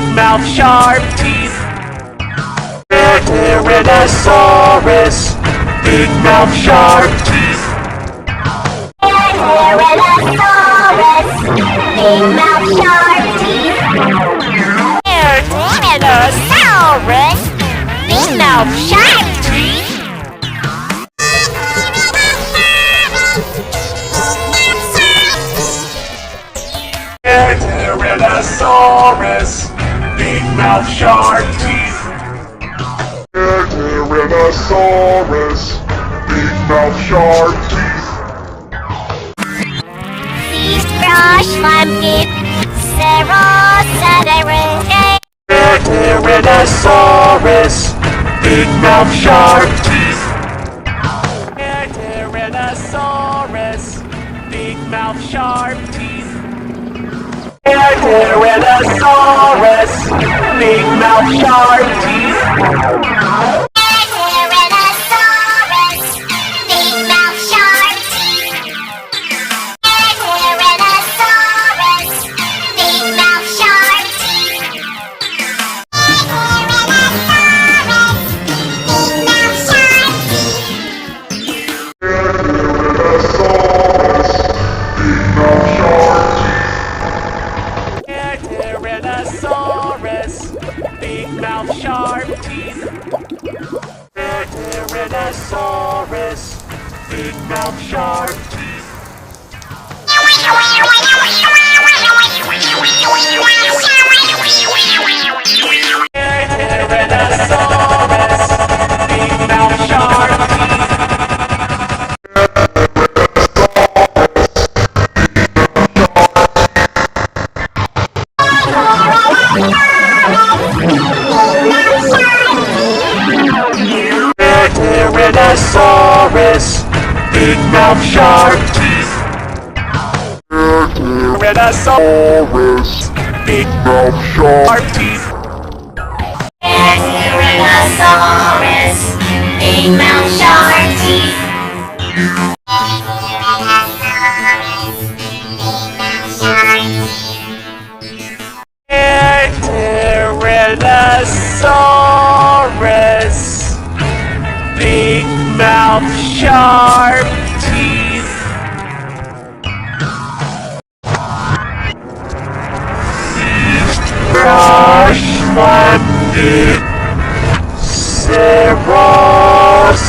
big mouth, sharp teeth. Tyrannosaurus, big mouth, sharp teeth. Tyrannosaurus, big mouth, sharp teeth. Tyrannosaurus, big mouth, sharp teeth. Tyrannosaurus, big mouth, sharp teeth. Tyrannosaurus, big mouth, sharp teeth. Feast, brush, lumpkin, Ceratosaurus. Tyrannosaurus, big mouth, sharp teeth. Tyrannosaurus, big mouth, sharp teeth. Tyrannosaurus, big mouth, sharp teeth. Tyrannosaurus, big mouth, sharp teeth. Tyrannosaurus, big mouth, sharp teeth. Tyrannosaurus, big mouth, sharp teeth. Tyrannosaurus, big mouth, sharp teeth. Tyrannosaurus, big mouth, sharp teeth. Tyrannosaurus, big mouth, sharp teeth. Tyrannosaurus, big mouth, sharp teeth. Tyrannosaurus, big mouth, sharp teeth. Tyrannosaurus, big mouth, sharp teeth. Brush, lumpkin, Ceratosaurus.